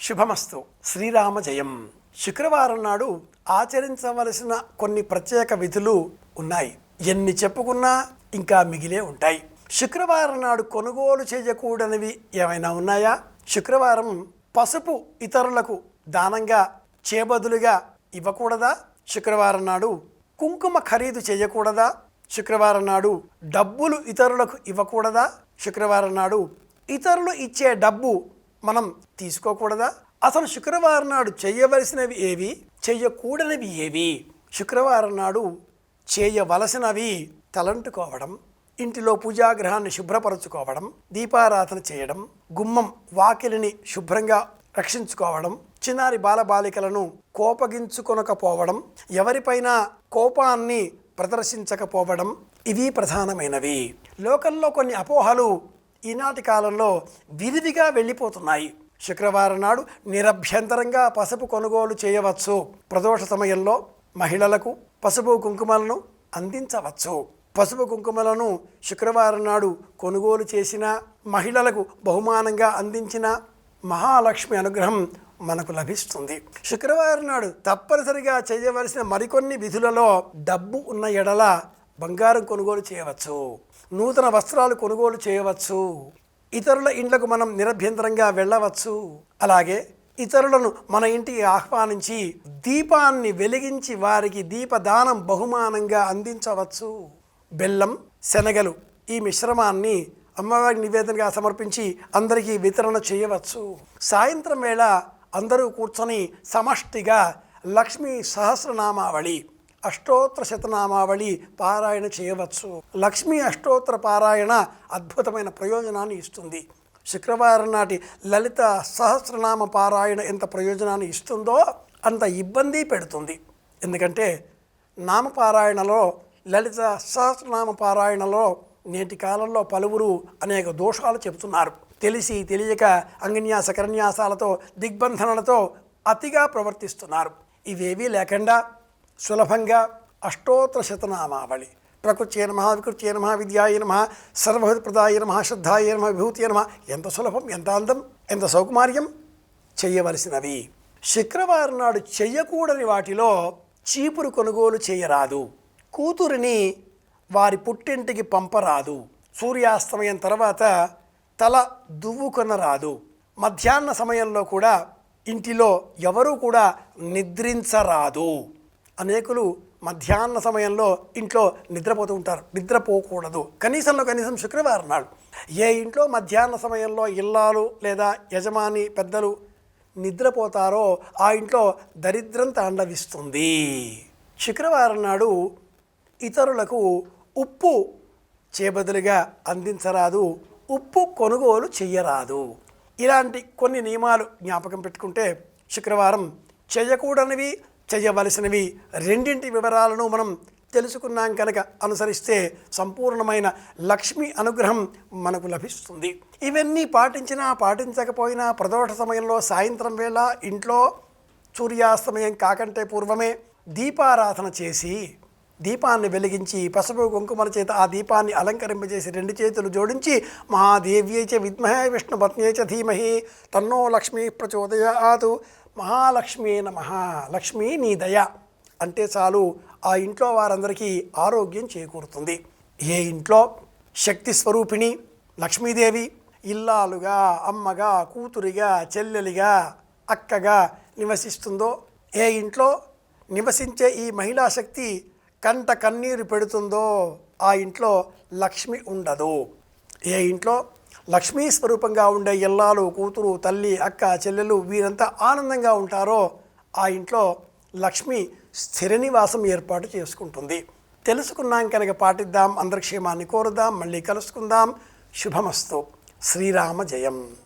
శుభమస్తు. శ్రీరామ జయం. శుక్రవారం నాడు ఆచరించవలసిన కొన్ని ప్రత్యేక విధులు ఉన్నాయి. ఎన్ని చెప్పుకున్నా ఇంకా మిగిలే ఉంటాయి. శుక్రవారం నాడు కొనుగోలు చేయకూడనివి ఏమైనా ఉన్నాయా? శుక్రవారం పసుపు ఇతరులకు దానంగా చేబదులుగా ఇవ్వకూడదా? శుక్రవారం నాడు కుంకుమ ఖరీదు చేయకూడదా? శుక్రవారం నాడు డబ్బులు ఇతరులకు ఇవ్వకూడదా? శుక్రవారం నాడు ఇతరులు ఇచ్చే డబ్బు మనం తీసుకోకూడదా? అసలు శుక్రవారం నాడు చేయవలసినవి ఏవి, చేయకూడనివి ఏవి? శుక్రవారం నాడు చేయవలసినవి తలంటుకోవడం, ఇంటిలో పూజాగ్రహాన్ని శుభ్రపరచుకోవడం, దీపారాధన చేయడం, గుమ్మం వాకిలిని శుభ్రంగా రక్షించుకోవడం, చిన్నారి బాలబాలికలను కోపగించుకొనకపోవడం, ఎవరిపైన కోపాన్ని ప్రదర్శించకపోవడం, ఇవి ప్రధానమైనవి. లోకంలో కొన్ని అపోహలు ఈనాటి కాలంలో విరివిగా వెళ్ళిపోతున్నాయి. శుక్రవారం నాడు నిరభ్యంతరంగా పసుపు కొనుగోలు చేయవచ్చు. ప్రదోష సమయంలో మహిళలకు పసుపు కుంకుమలను అందించవచ్చు. పసుపు కుంకుమలను శుక్రవారం నాడు కొనుగోలు చేసిన మహిళలకు బహుమానంగా అందించిన మహాలక్ష్మి అనుగ్రహం మనకు లభిస్తుంది. శుక్రవారం నాడు తప్పనిసరిగా చేయవలసిన మరికొన్ని విధులలో డబ్బు ఉన్న ఎడల బంగారం కొనుగోలు చేయవచ్చు, నూతన వస్త్రాలు కొనుగోలు చేయవచ్చు, ఇతరుల ఇండ్లకు మనం నిరభ్యంతరంగా వెళ్ళవచ్చు. అలాగే ఇతరులను మన ఇంటికి ఆహ్వానించి దీపాన్ని వెలిగించి వారికి దీపదానం బహుమానంగా అందించవచ్చు. బెల్లం, శనగలు ఈ మిశ్రమాన్ని అమ్మవారికి నివేదనగా సమర్పించి అందరికీ వితరణ చేయవచ్చు. సాయంత్రం వేళ అందరూ కూర్చొని సమష్టిగా లక్ష్మీ సహస్రనామావళి, అష్టోత్తర శతనామావళి పారాయణ చేయవచ్చు. లక్ష్మీ అష్టోత్తర పారాయణ అద్భుతమైన ప్రయోజనాన్ని ఇస్తుంది. శుక్రవారం నాటి లలిత సహస్రనామ పారాయణ ఎంత ప్రయోజనాన్ని ఇస్తుందో అంత ఇబ్బంది పెడుతుంది. ఎందుకంటే నామపారాయణలో, లలిత సహస్రనామ పారాయణలో నేటి కాలంలో పలువురు అనేక దోషాలు చెబుతున్నారు. తెలిసి తెలియక అంగన్యాస కరన్యాసాలతో దిగ్బంధనలతో అతిగా ప్రవర్తిస్తున్నారు. ఇవేవీ లేకుండా సులభంగా అష్టోత్తర శతనామావళి, ప్రకృత్యై నమః, వికృత్యై నమః, విద్యాయ నమః, సర్వభూతప్రదాయ నమః, శ్రద్ధాయ నమః, విభూతియై నమః, ఎంత సులభం, ఎంత అందం, ఎంత సౌకుమార్యం. చేయవలసినవి శుక్రవారం నాడు చెయ్యకూడని వాటిలో చీపురు కొనుగోలు చేయరాదు, కూతురిని వారి పుట్టింటికి పంపరాదు, సూర్యాస్తమయం తర్వాత తల దువ్వుకొనరాదు, మధ్యాహ్న సమయంలో కూడా ఇంటిలో ఎవరూ కూడా నిద్రించరాదు. అనేకులు మధ్యాహ్న సమయంలో ఇంట్లో నిద్రపోతూ ఉంటారు. నిద్రపోకూడదు. కనీసం శుక్రవారం నాడు ఏ ఇంట్లో మధ్యాహ్న సమయంలో ఇల్లాలు లేదా యజమాని పెద్దలు నిద్రపోతారో ఆ ఇంట్లో దరిద్రం తాండవిస్తుంది. శుక్రవారం నాడు ఇతరులకు ఉప్పు చేబదులుగా అందించరాదు, ఉప్పు కొనుగోలు చెయ్యరాదు. ఇలాంటి కొన్ని నియమాలు జ్ఞాపకం పెట్టుకుంటే శుక్రవారం చేయకూడనివి, చేయవలసినవి రెండింటి వివరాలను మనం తెలుసుకున్నాం కనుక అనుసరిస్తే సంపూర్ణమైన లక్ష్మి అనుగ్రహం మనకు లభిస్తుంది. ఇవన్నీ పాటించినా పాటించకపోయినా ప్రదోష సమయంలో సాయంత్రం వేళ ఇంట్లో సూర్యాస్తమయం కాకంటే పూర్వమే దీపారాధన చేసి దీపాన్ని వెలిగించి పసుపు కుంకుమల చేత ఆ దీపాన్ని అలంకరింపజేసి రెండు చేతులు జోడించి మహాదేవ్యై చ విద్మహే విష్ణుపత్న్యై చ ధీమహి తన్నో లక్ష్మీ ప్రచోదయాత్, మహాలక్ష్మీ నమః, లక్ష్మీ నీ దయ అంటే చాలు ఆ ఇంట్లో వారందరికీ ఆరోగ్యం చేకూరుతుంది. ఏ ఇంట్లో శక్తి స్వరూపిణి లక్ష్మీదేవి ఇల్లాలుగా, అమ్మగా, కూతురిగా, చెల్లెలిగా, అక్కగా నివసిస్తుందో, ఏ ఇంట్లో నివసించే ఈ మహిళా శక్తి కంట కన్నీరు పెడుతుందో ఆ ఇంట్లో లక్ష్మి ఉండదు. ఏ ఇంట్లో లక్ష్మీ స్వరూపంగా ఉండే ఇల్లాలు, కూతురు, తల్లి, అక్క, చెల్లెలు వీరంతా ఆనందంగా ఉంటారో ఆ ఇంట్లో లక్ష్మి స్థిర నివాసం ఏర్పాటు చేసుకుంటుంది. తెలుసుకున్నాం కనుక పాటిద్దాం, అందరి క్షేమాన్ని కోరుదాం. మళ్ళీ కలుసుకుందాం. శుభమస్తు. శ్రీరామ జయం.